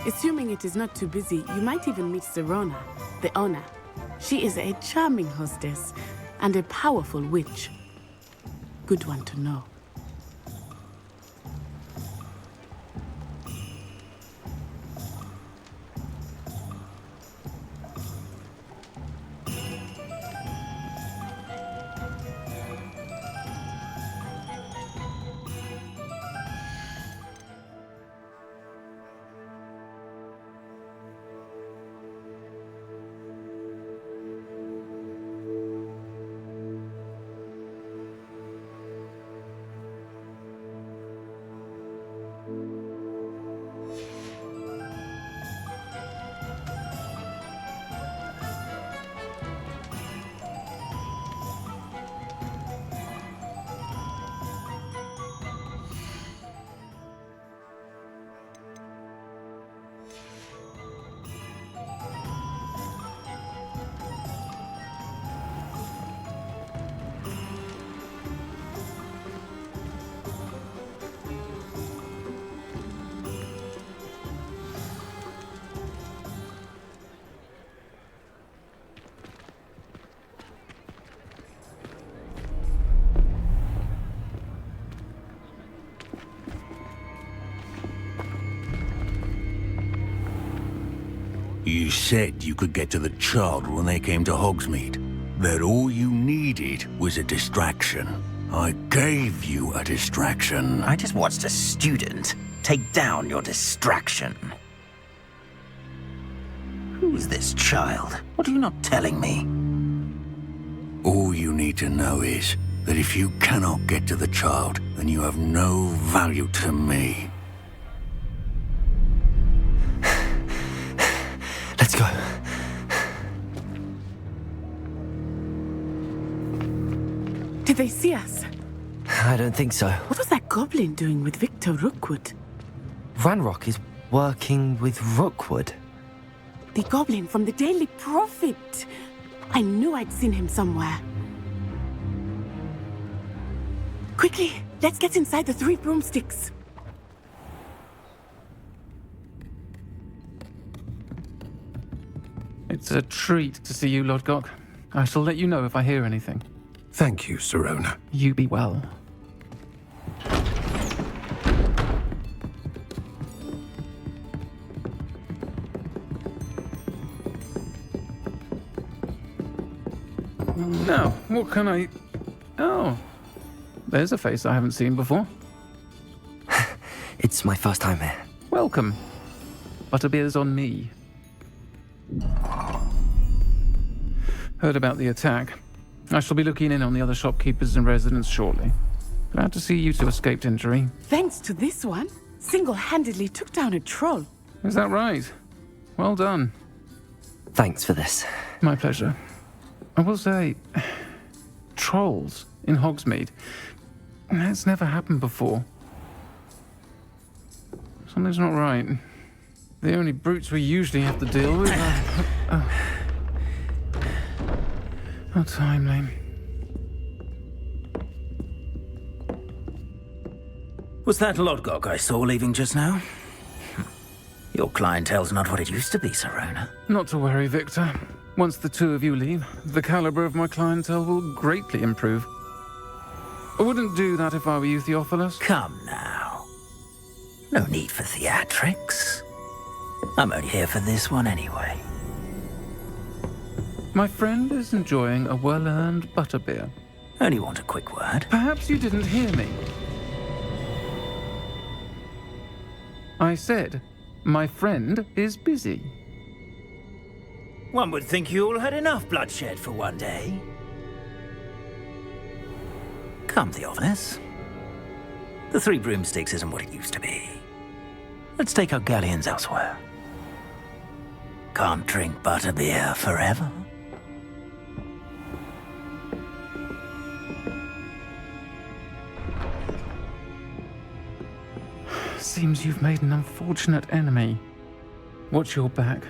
Assuming it is not too busy, you might even meet Sirona, the owner. She is a charming hostess and a powerful witch. Good one to know. You said you could get to the child when they came to Hogsmeade. That all you needed was a distraction. I gave you a distraction. I just watched a student take down your distraction. Who is this child? What are you not telling me? All you need to know is that if you cannot get to the child, then you have no value to me. Let's go. Did they see us? I don't think so. What was that goblin doing with Victor Rookwood? Ranrock is working with Rookwood. The goblin from the Daily Prophet. I knew I'd seen him somewhere. Quickly, let's get inside the 3 broomsticks. It's a treat to see you, Lodgok. I shall let you know if I hear anything. Thank you, Sirona. You be well. Now, what can I... Oh, there's a face I haven't seen before. It's my first time here. Welcome. Butterbeer's on me. Heard about the attack. I shall be looking in on the other shopkeepers and residents shortly. Glad to see you two escaped injury. Thanks to this one, single-handedly took down a troll. Is that right? Well done. Thanks for this. My pleasure. I will say, trolls in Hogsmeade. That's never happened before. Something's not right. The only brutes we usually have to deal with are... How timely. Was that Lodgok I saw leaving just now? Your clientele's not what it used to be, Sirona. Not to worry, Victor. Once the two of you leave, the caliber of my clientele will greatly improve. I wouldn't do that if I were you, Theophilus. Come now. No need for theatrics. I'm only here for this one anyway. My friend is enjoying a well-earned butterbeer. Only want a quick word. Perhaps you didn't hear me. I said, my friend is busy. One would think you all had enough bloodshed for one day. Come, Theophilus. The 3 broomsticks isn't what it used to be. Let's take our galleons elsewhere. Can't drink butterbeer forever. Seems you've made an unfortunate enemy. Watch your back.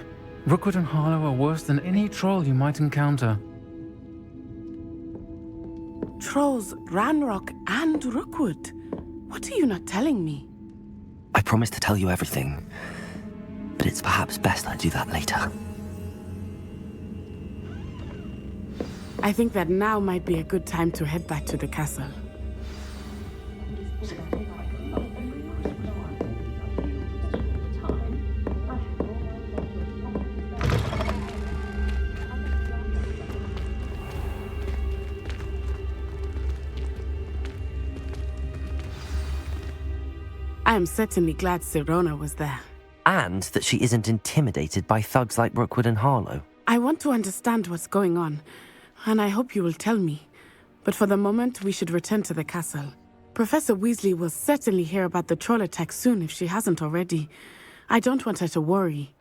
Rookwood and Harlow are worse than any troll you might encounter. Trolls, Ranrock, and Rookwood. What are you not telling me? I promise to tell you everything. but it's perhaps best I do that later. I think that now might be a good time to head back to the castle. I am certainly glad Sirona was there. And that she isn't intimidated by thugs like Rookwood and Harlow. I want to understand what's going on, and I hope you will tell me. But for the moment, we should return to the castle. Professor Weasley will certainly hear about the troll attack soon if she hasn't already. I don't want her to worry.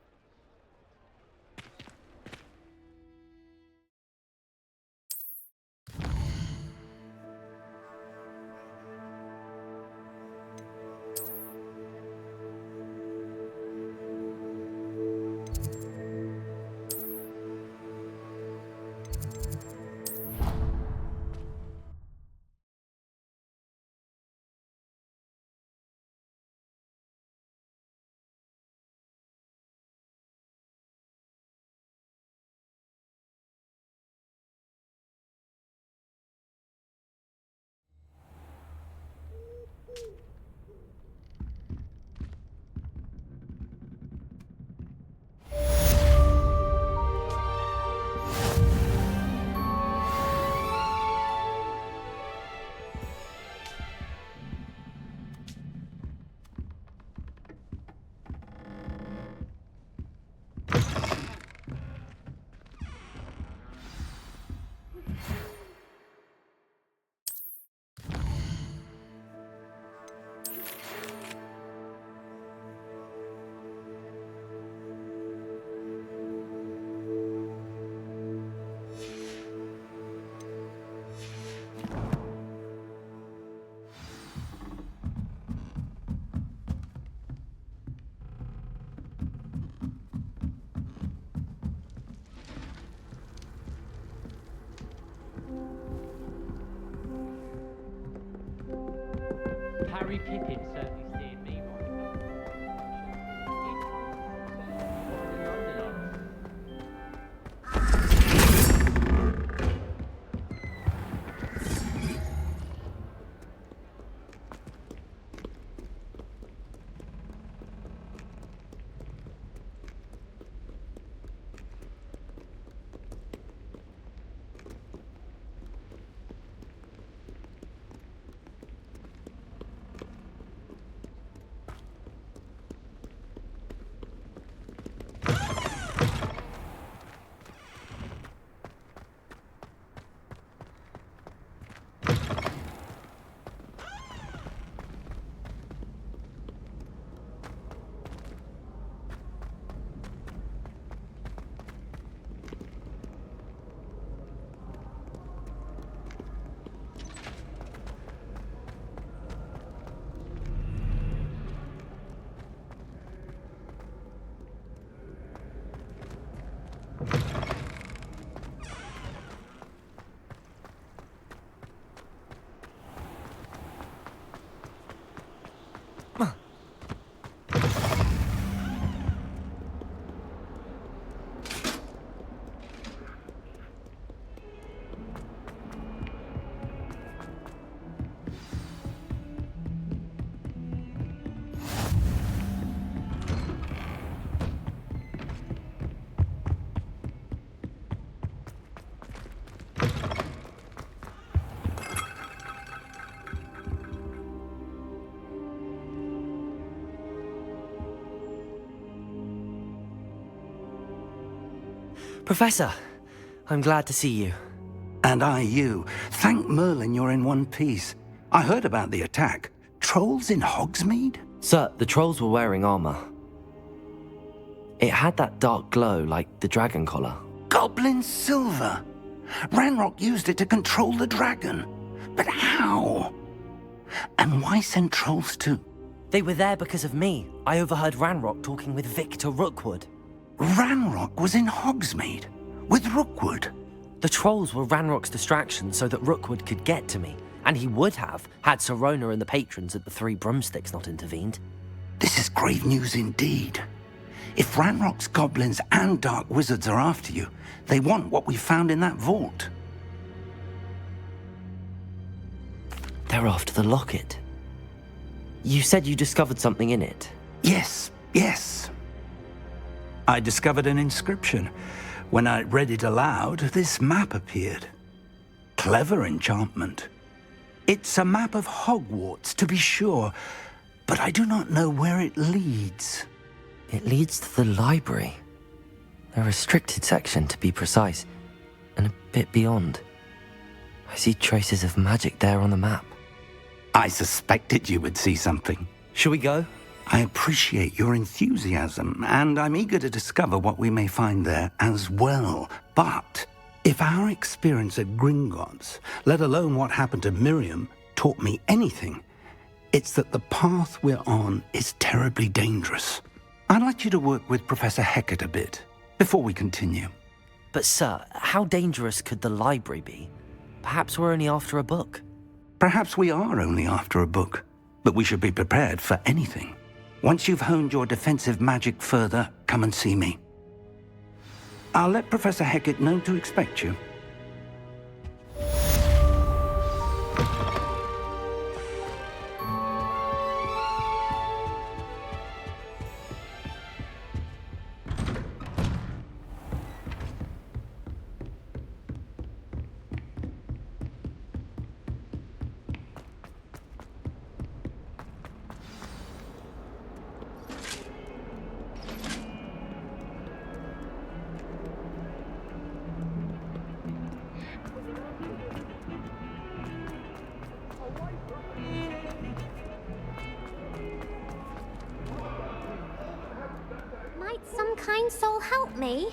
Harry Pippin certainly steered me right. Professor, I'm glad to see you. And I you. Thank Merlin you're in one piece. I heard about the attack. Trolls in Hogsmeade? Sir, the trolls were wearing armor. It had that dark glow like the dragon collar. Goblin silver! Ranrock used it to control the dragon. But how? And why send trolls to... They were there because of me. I overheard Ranrock talking with Victor Rookwood. Ranrock was in Hogsmeade? With Rookwood? The trolls were Ranrock's distraction so that Rookwood could get to me. And he would have, had Sirona and the patrons at the Three Broomsticks not intervened. This is grave news indeed. If Ranrock's goblins and dark wizards are after you, they want what we found in that vault. They're after the locket. You said you discovered something in it. Yes. I discovered an inscription. When I read it aloud, this map appeared. Clever enchantment. It's a map of Hogwarts, to be sure, but I do not know where it leads. It leads to the library. A restricted section, to be precise, and a bit beyond. I see traces of magic there on the map. I suspected you would see something. Shall we go? I appreciate your enthusiasm, and I'm eager to discover what we may find there as well. But if our experience at Gringotts, let alone what happened to Miriam, taught me anything, it's that the path we're on is terribly dangerous. I'd like you to work with Professor Hecat a bit before we continue. But sir, how dangerous could the library be? Perhaps we're only after a book. Perhaps we are only after a book, but we should be prepared for anything. Once you've honed your defensive magic further, come and see me. I'll let Professor Hecat know to expect you. Might some kind soul help me?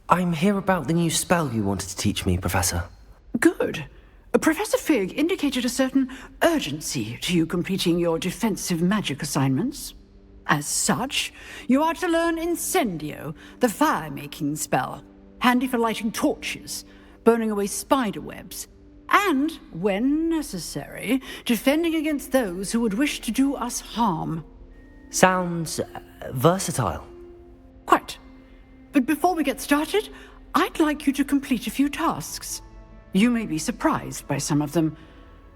I'm here about the new spell you wanted to teach me, Professor. Good. Professor Fig indicated a certain urgency to you completing your defensive magic assignments. As such, you are to learn Incendio, the fire-making spell, handy for lighting torches, burning away spider webs, and, when necessary, defending against those who would wish to do us harm. Sounds versatile. Quite. But before we get started, I'd like you to complete a few tasks. You may be surprised by some of them.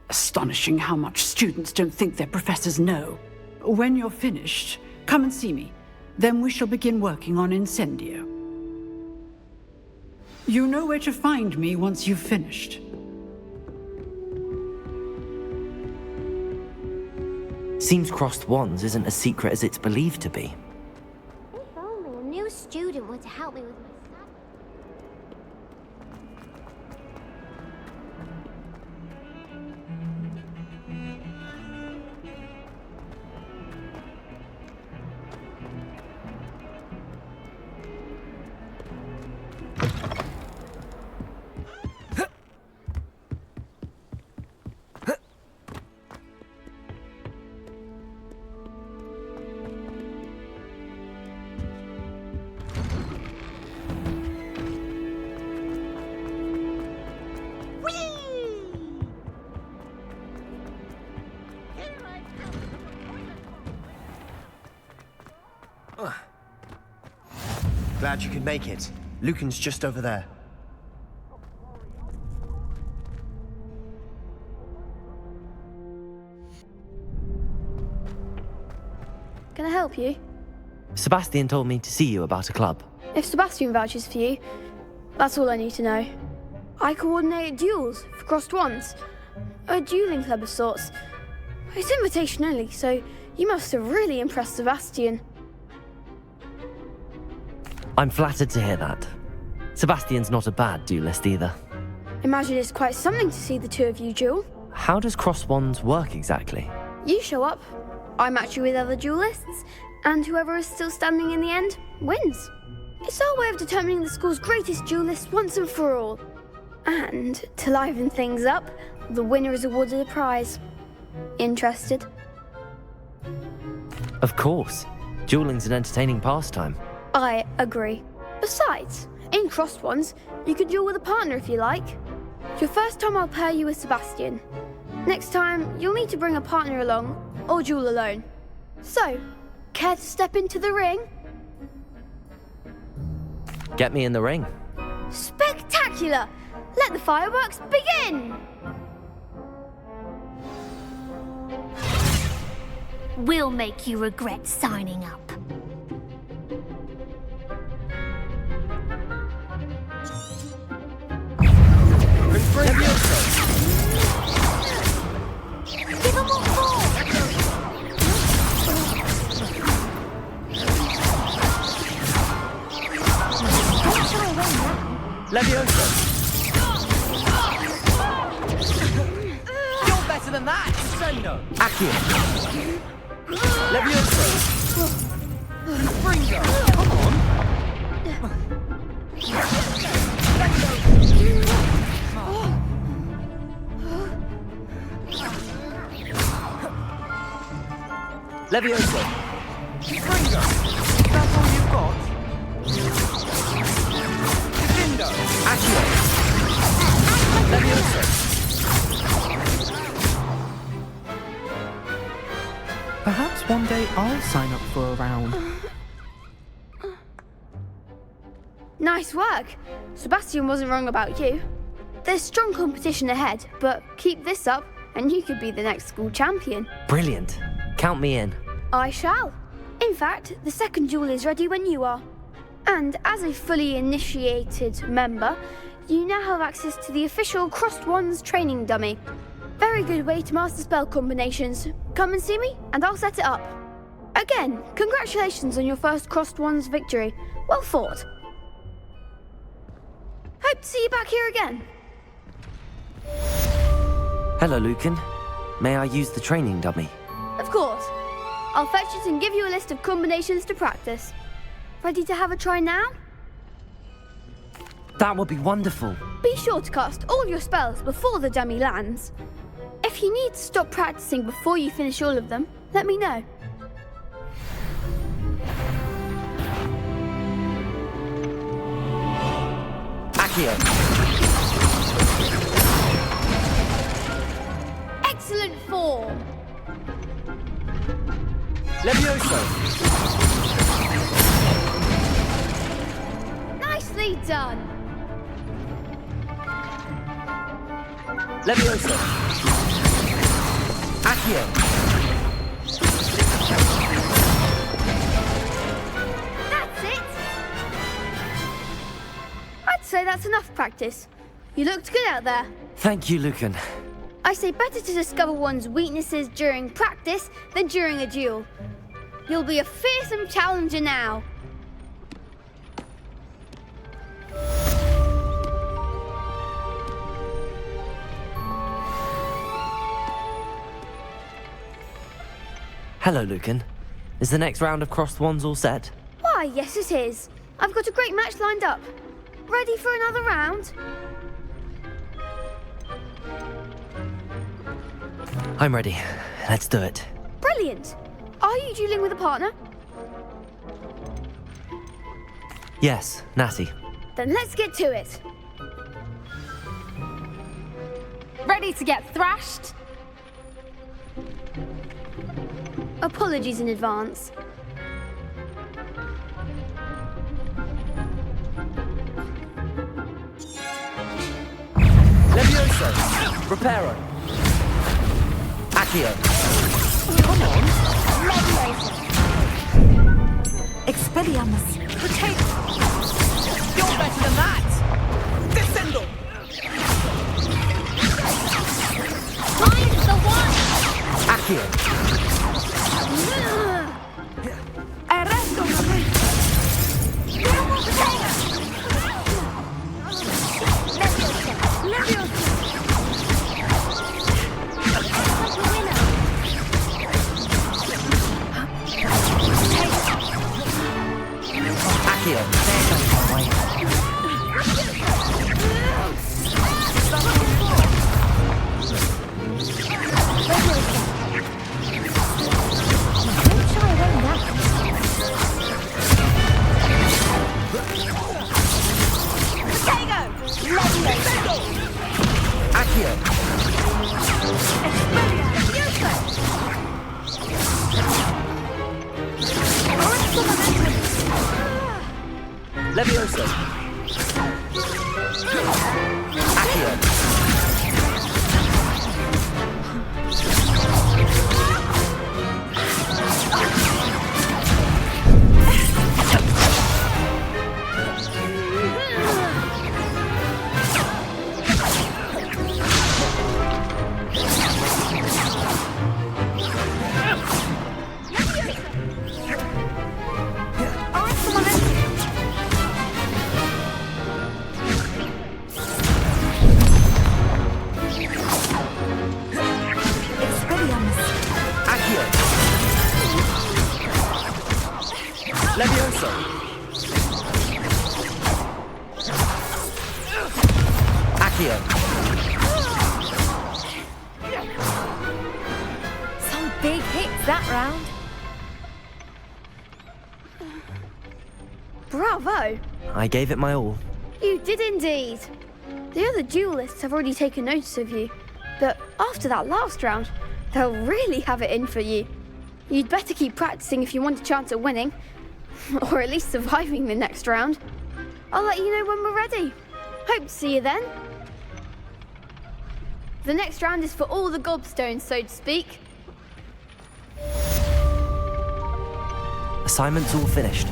Astonishing how much students don't think their professors know. When you're finished, come and see me. Then we shall begin working on Incendio. You know where to find me once you've finished. Seems crossed wands isn't as secret as it's believed to be. If only a new student were to help me with my studies. Glad you could make it. Lucan's just over there. Can I help you? Sebastian told me to see you about a club. If Sebastian vouches for you, that's all I need to know. I coordinate duels for crossed wands. A dueling club of sorts. It's invitation only, so you must have really impressed Sebastian. I'm flattered to hear that. Sebastian's not a bad duelist either. Imagine it's quite something to see the two of you duel. How does cross wands work exactly? You show up, I match you with other duelists, and whoever is still standing in the end wins. It's our way of determining the school's greatest duelist once and for all. And to liven things up, the winner is awarded a prize. Interested? Of course. Dueling's an entertaining pastime. I agree. Besides, in crossed ones, you can duel with a partner if you like. Your first time I'll pair you with Sebastian. Next time, you'll need to bring a partner along, or duel alone. So, care to step into the ring? Get me in the ring. Spectacular! Let the fireworks begin! We'll make you regret signing up. Give them all four! Levioso! You're better than that! Sendo! Accio! Levioso! Fringo! Come on! Levioso! Fringo! That's all you've got? Dindo! Accio! Levioso! Perhaps one day I'll sign up for a round. Nice work. Sebastian wasn't wrong about you. There's strong competition ahead, but keep this up and you could be the next school champion. Brilliant. Count me in. I shall. In fact, the second duel is ready when you are. And as a fully initiated member, you now have access to the official Crossed Wands training dummy. Very good way to master spell combinations. Come and see me, and I'll set it up. Again, congratulations on your first Crossed Wands victory. Well fought. Hope to see you back here again. Hello, Lucan. May I use the training dummy? Of course. I'll fetch it and give you a list of combinations to practice. Ready to have a try now? That would be wonderful. Be sure to cast all your spells before the dummy lands. If you need to stop practicing before you finish all of them, let me know. Accio! Excellent form! Levioso! Nicely done! Levioso! Accio! That's it! I'd say that's enough practice. You looked good out there. Thank you, Lucan. I say better to discover one's weaknesses during practice than during a duel. You'll be a fearsome challenger now. Hello, Lucan. Is the next round of Crossed Wands all set? Why, yes it is. I've got a great match lined up. Ready for another round? I'm ready. Let's do it. Brilliant. Are you dueling with a partner? Yes, Natty. Then let's get to it. Ready to get thrashed? Apologies in advance. Levioso! Reparo! Accio! Come on! Levioso! Expelliarmus! Potato! You're better than that! Descendo! Mine's the one! Accio! Arresto! Levioso! Accio! Accio! Levioso! Accio! Levioso! Accio! Some big hits that round. Bravo! I gave it my all. You did indeed. The other duelists have already taken notice of you, but after that last round, they'll really have it in for you. You'd better keep practicing if you want a chance at winning, or at least surviving the next round. I'll let you know when we're ready. Hope to see you then. The next round is for all the gobstones, so to speak. Assignment's all finished.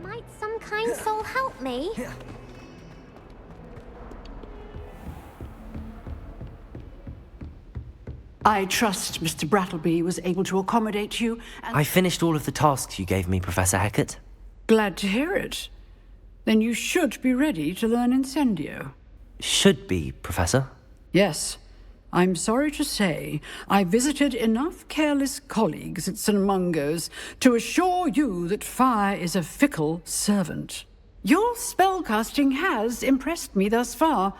Might some kind soul help me? I trust Mr. Brattleby was able to accommodate you, and I finished all of the tasks you gave me, Professor Hecat. glad to hear it. Then you should be ready to learn Incendio. Should be, Professor. Yes. I'm sorry to say, I visited enough careless colleagues at St. Mungo's to assure you that fire is a fickle servant. Your spellcasting has impressed me thus far,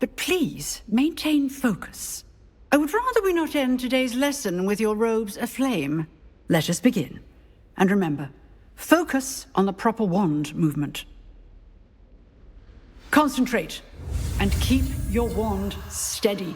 but please maintain focus. I would rather we not end today's lesson with your robes aflame. Let us begin. And remember, focus on the proper wand movement. Concentrate, and keep your wand steady.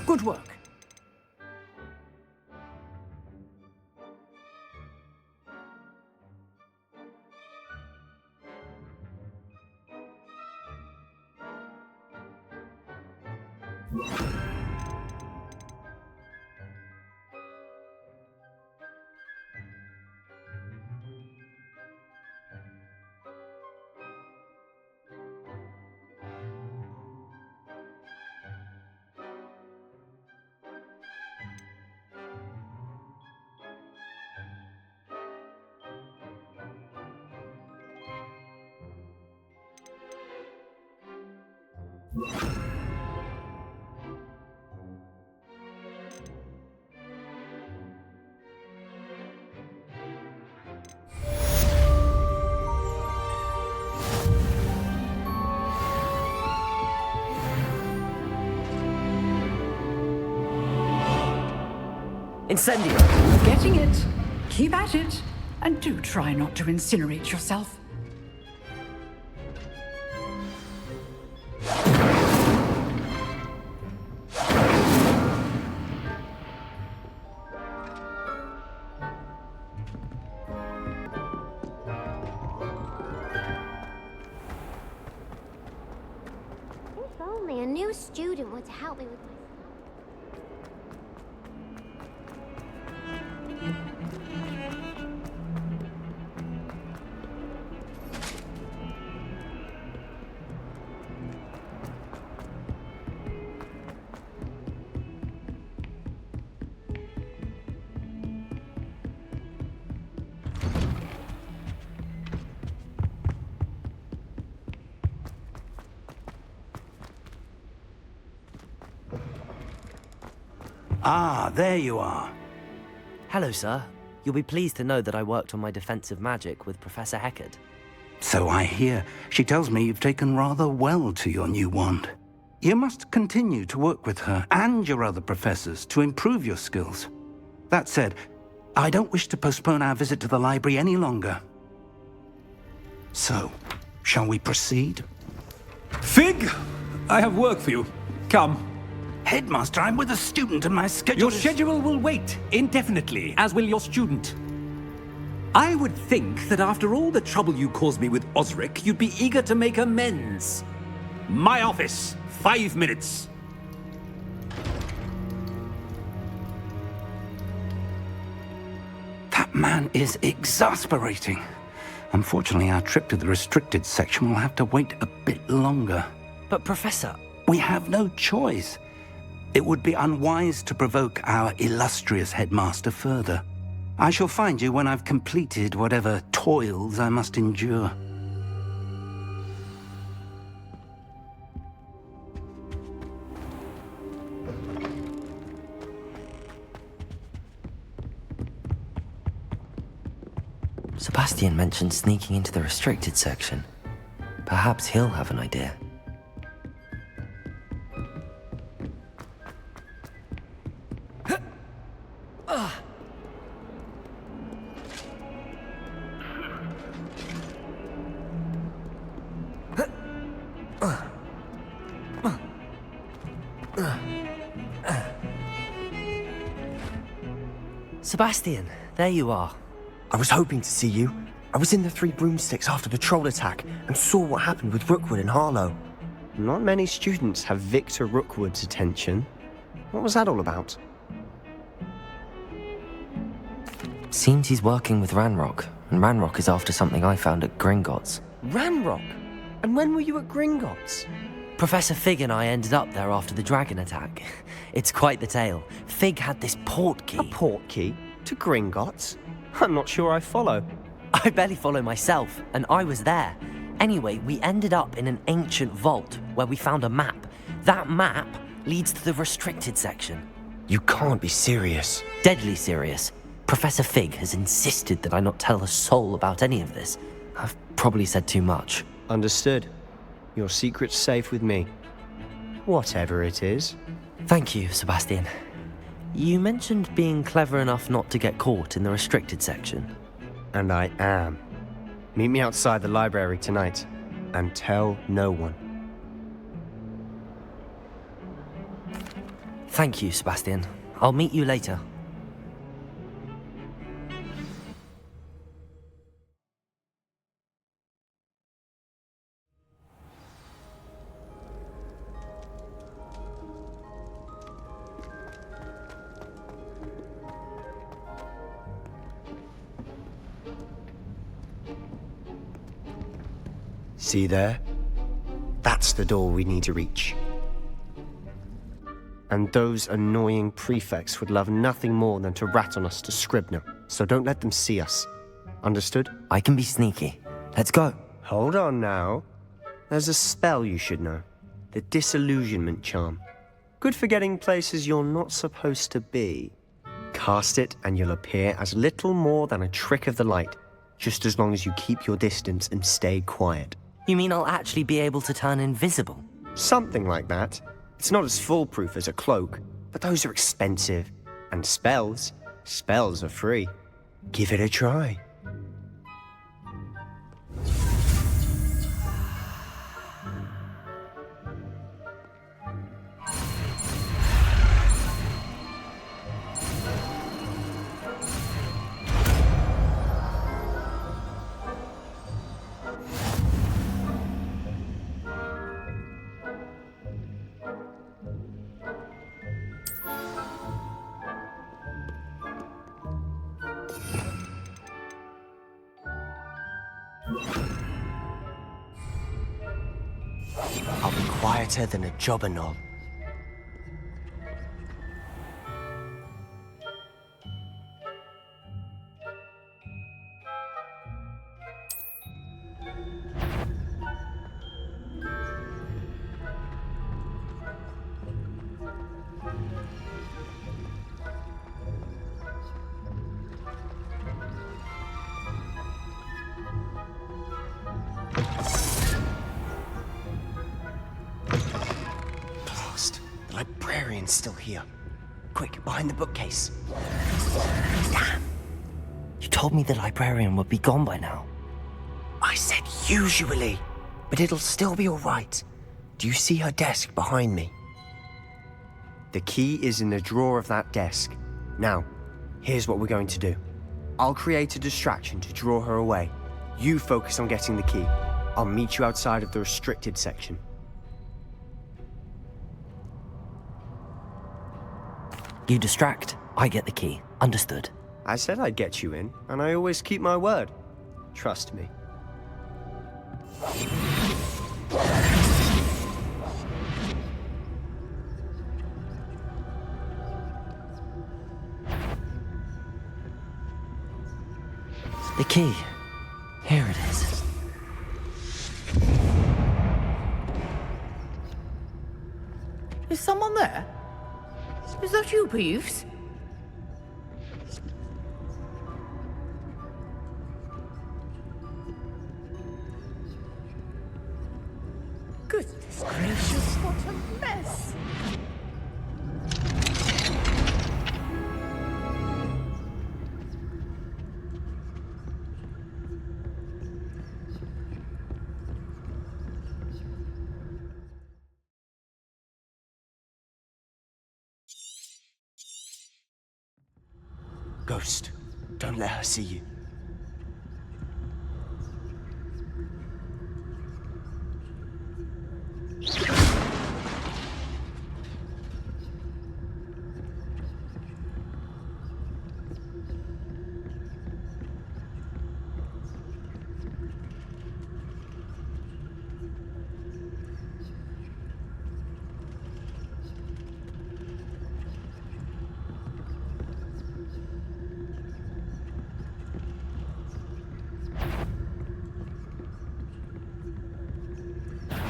Good work. Incendio! Getting it. Keep at it. And do try not to incinerate yourself. If only a new student were to help me with my... Ah, there you are. Hello, sir. You'll be pleased to know that I worked on my defensive magic with Professor Heckard. So I hear. She tells me you've taken rather well to your new wand. You must continue to work with her and your other professors to improve your skills. That said, I don't wish to postpone our visit to the library any longer. So, shall we proceed? Fig! I have work for you. Come. Headmaster, I'm with a student and my schedule Your schedule will wait indefinitely, as will your student. I would think that after all the trouble you caused me with Osric, you'd be eager to make amends. My office, 5 minutes. That man is exasperating. Unfortunately, our trip to the restricted section will have to wait a bit longer. But, Professor... We have no choice. It would be unwise to provoke our illustrious headmaster further. I shall find you when I've completed whatever toils I must endure. Sebastian mentioned sneaking into the restricted section. Perhaps he'll have an idea. Sebastian, There you are. I was hoping to see you. I was in the Three Broomsticks after the troll attack and saw what happened with Rookwood and Harlow. Not many students have Victor Rookwood's attention. What was that all about? Seems he's working with Ranrock, and Ranrock is after something I found at Gringotts. Ranrock? And when were you at Gringotts? Professor Fig and I ended up there after the dragon attack. It's quite the tale. Fig had this port key. A port key? To Gringotts? I'm not sure I follow. I barely follow myself, and I was there. Anyway, we ended up in an ancient vault where we found a map. That map leads to the restricted section. You can't be serious. Deadly serious. Professor Fig has insisted that I not tell a soul about any of this. I've probably said too much. Understood. Your secret's safe with me. Whatever it is. Thank you, Sebastian. You mentioned being clever enough not to get caught in the restricted section. And I am. Meet me outside the library tonight, and tell no one. Thank you, Sebastian. I'll meet you later. See there? That's the door we need to reach. And those annoying prefects would love nothing more than to rat on us to Scribner, so don't let them see us. Understood? I can be sneaky. Let's go. Hold on now. There's a spell you should know. The Disillusionment Charm. Good for getting places you're not supposed to be. Cast it and you'll appear as little more than a trick of the light, just as long as you keep your distance and stay quiet. You mean I'll actually be able to turn invisible? Something like that. It's not as foolproof as a cloak, but those are expensive. And spells are free. Give it a try. I'll be quieter than a jobberknoll. librarian's still here. Quick, behind the bookcase. Damn. You told me the librarian would be gone by now. I said usually, but it'll still be all right. Do you see her desk behind me? The key is in the drawer of that desk. Now, here's what we're going to do. I'll create a distraction to draw her away. You focus on getting the key. I'll meet you outside of the restricted section. You distract, I get the key. Understood. I said I'd get you in, and I always keep my word. Trust me. The key. Here it is. Is someone there? Is that you, Peeves? Goodness gracious, what a mess! Ghost, don't let her see you.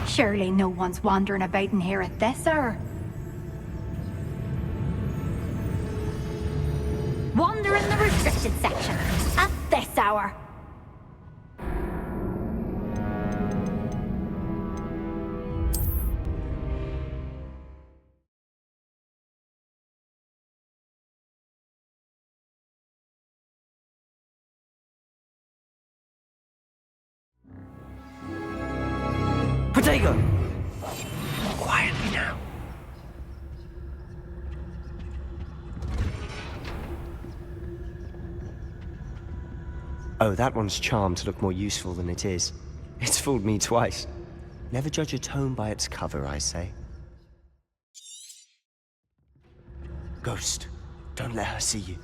Surely no one's wandering about in here at this hour. Wander in the restricted section at this hour. Potato! Quietly now. Oh, that one's charmed to look more useful than it is. It's fooled me twice. Never judge a tome by its cover, I say. Ghost, don't let her see you.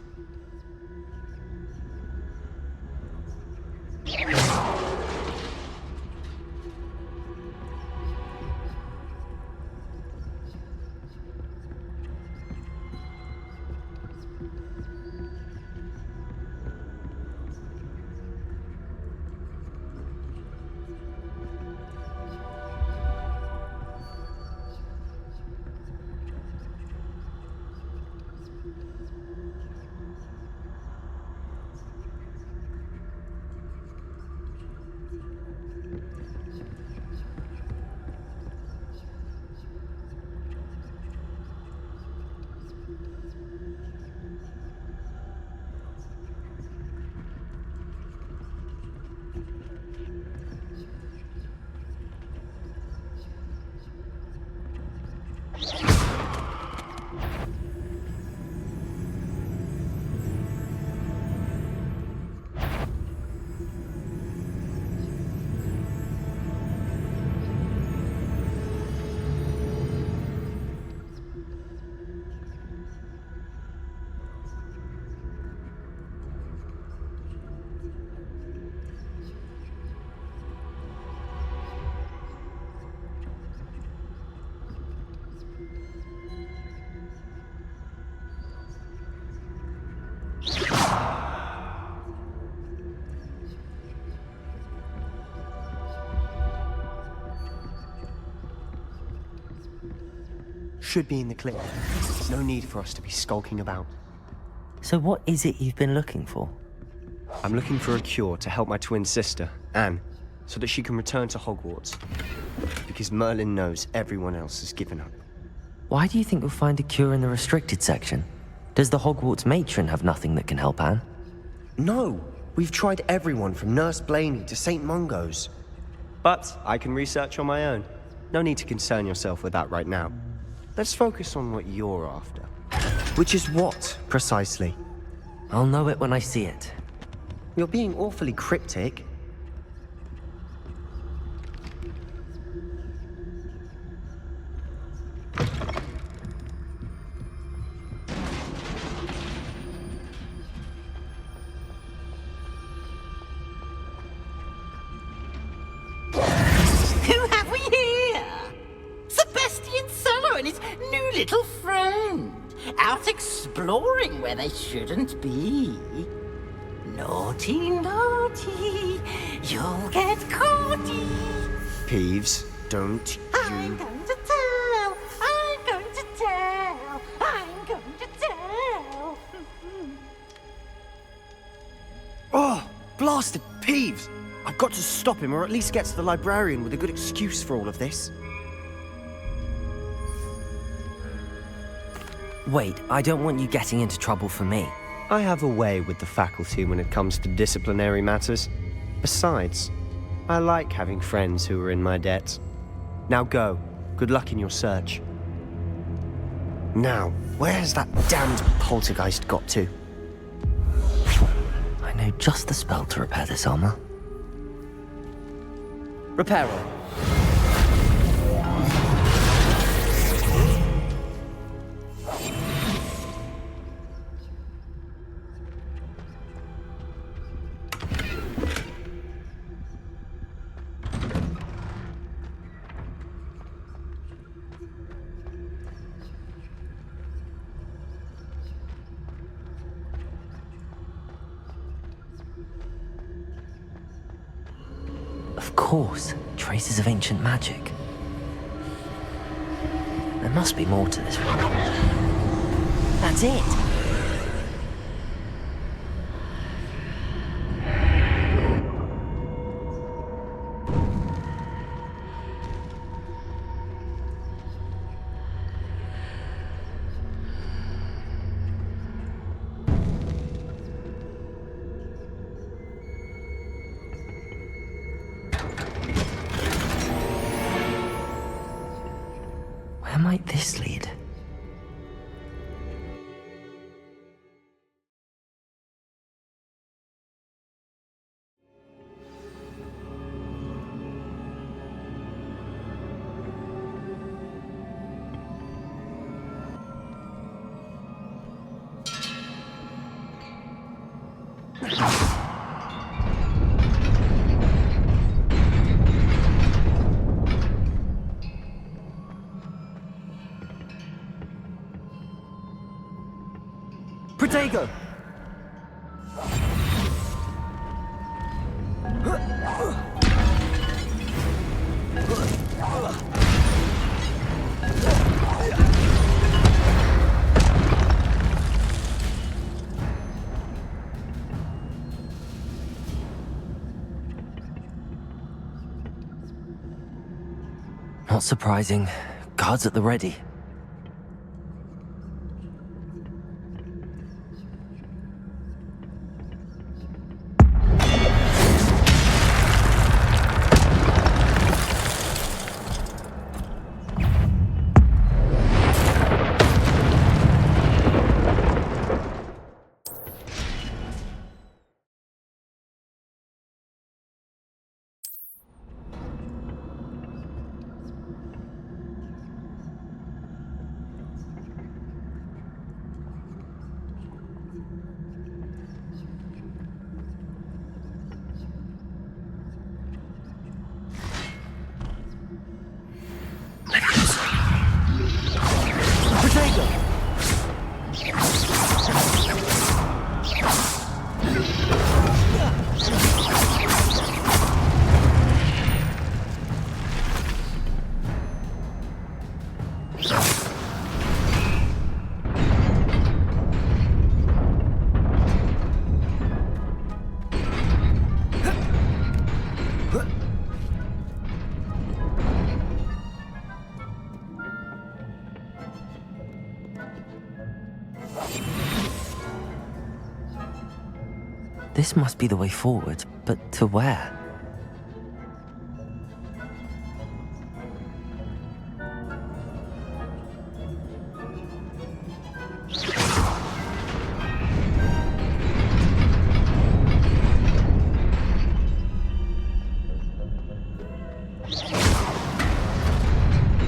Should be in the clear. No need for us to be skulking about. So what is it you've been looking for? I'm looking for a cure to help my twin sister, Anne, so that she can return to Hogwarts. Because Merlin knows everyone else has given up. Why do you think you'll find a cure in the restricted section? Does the Hogwarts matron have nothing that can help Anne? No, we've tried everyone from Nurse Blaney to St. Mungo's. But I can research on my own. No need to concern yourself with that right now. Let's focus on what you're after. Which is what, precisely? I'll know it when I see it. You're being awfully cryptic. Who have we here? Sebastian Sallow and his new little friend. Out exploring where they shouldn't be. Naughty, naughty. You'll get caughty. Peeves, don't I'm going to tell. I'm going to tell. I'm going to tell. Oh, blasted Peeves! I've got to stop him, or at least get to the librarian with a good excuse for all of this. Wait, I don't want you getting into trouble for me. I have a way with the faculty when it comes to disciplinary matters. Besides, I like having friends who are in my debt. Now go. Good luck in your search. Now, where's that damned poltergeist got to? I know just the spell to repair this armor. Reparo. Of course, traces of ancient magic. There must be more to this one. That's it! Where might this lead? Protego! Not surprising. Guards at the ready. This must be the way forward, but to where?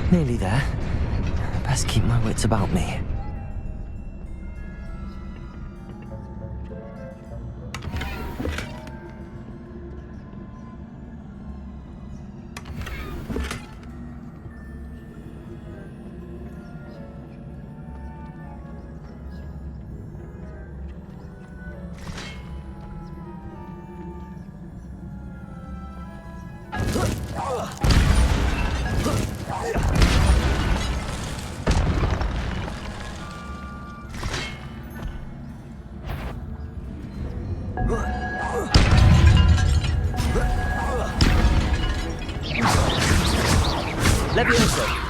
Nearly there. Best keep my wits about me. Levioso!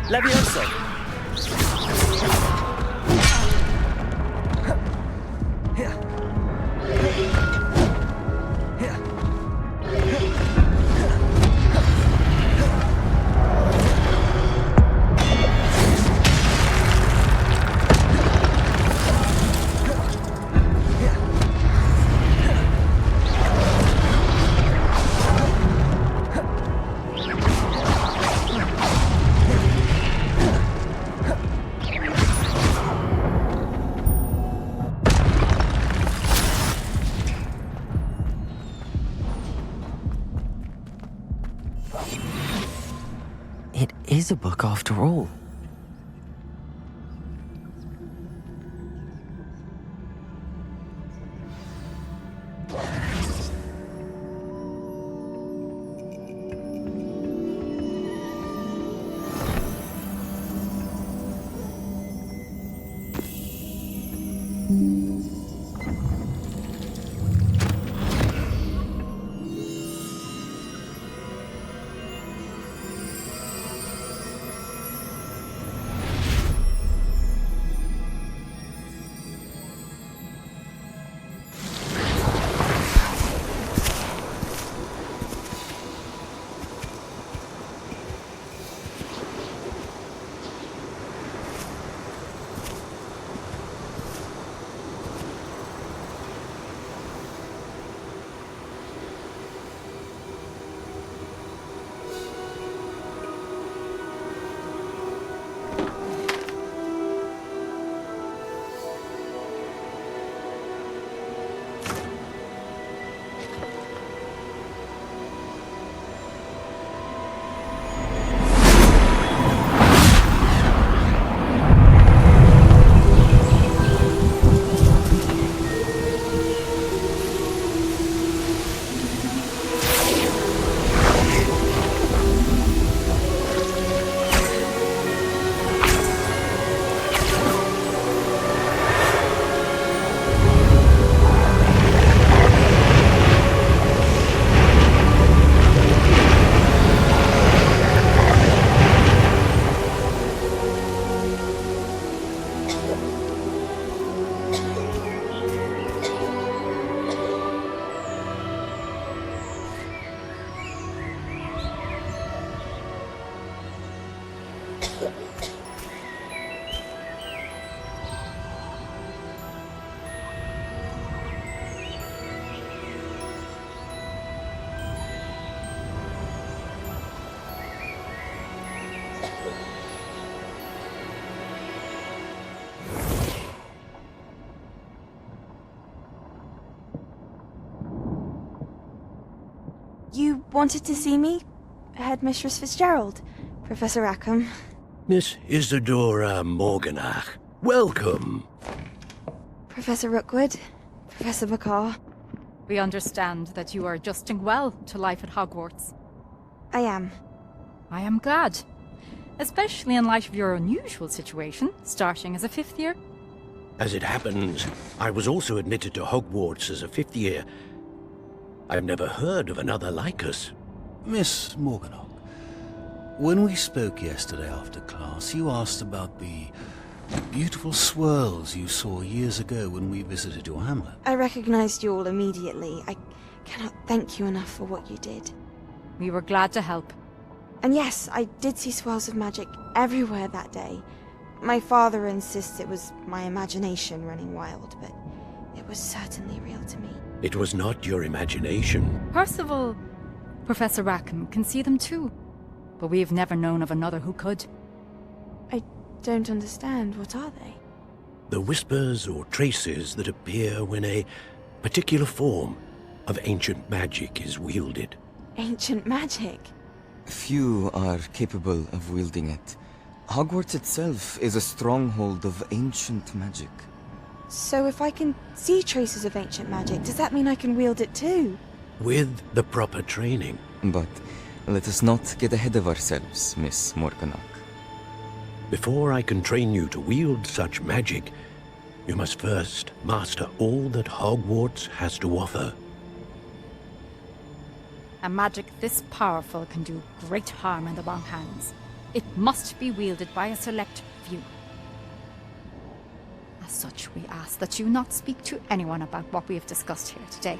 Levioso! It is a book after all. You wanted to see me? Headmistress Fitzgerald, Professor Rackham. Miss Isadora Morganach, welcome. Professor Rookwood, Professor McCaw. We understand that you are adjusting well to life at Hogwarts. I am. I am glad. Especially in light of your unusual situation, starting as a 5th year. As it happens, I was also admitted to Hogwarts as a 5th year. I've never heard of another like us. Miss Morganock, when we spoke yesterday after class, you asked about the beautiful swirls you saw years ago when we visited your hamlet. I recognized you all immediately. I cannot thank you enough for what you did. We were glad to help. And yes, I did see swirls of magic everywhere that day. My father insists it was my imagination running wild, but it was certainly real to me. It was not your imagination. Percival, Professor Rackham can see them too, but we have never known of another who could. I don't understand. What are they? The whispers or traces that appear when a particular form of ancient magic is wielded. Ancient magic? Few are capable of wielding it. Hogwarts itself is a stronghold of ancient magic. So if I can see traces of ancient magic, does that mean I can wield it too? With the proper training. But let us not get ahead of ourselves, Miss Morganock. Before I can train you to wield such magic, you must first master all that Hogwarts has to offer. A magic this powerful can do great harm in the wrong hands. It must be wielded by a select few. As such, we ask that you not speak to anyone about what we have discussed here today.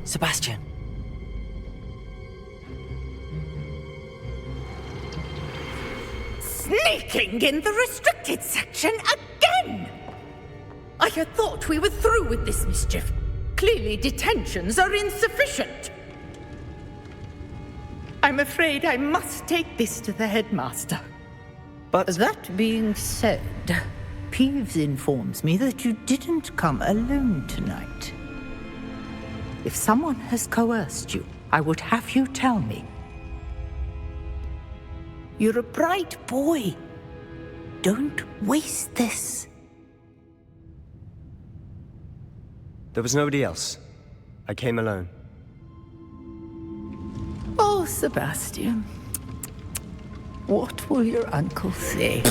Sebastian. Sneaking in the restricted section again! I had thought we were through with this mischief. Clearly detentions are insufficient. I'm afraid I must take this to the headmaster. But that being said, Peeves informs me that you didn't come alone tonight. If someone has coerced you, I would have you tell me. You're a bright boy. Don't waste this. there was nobody else. I came alone. Oh, Sebastian. What will your uncle say?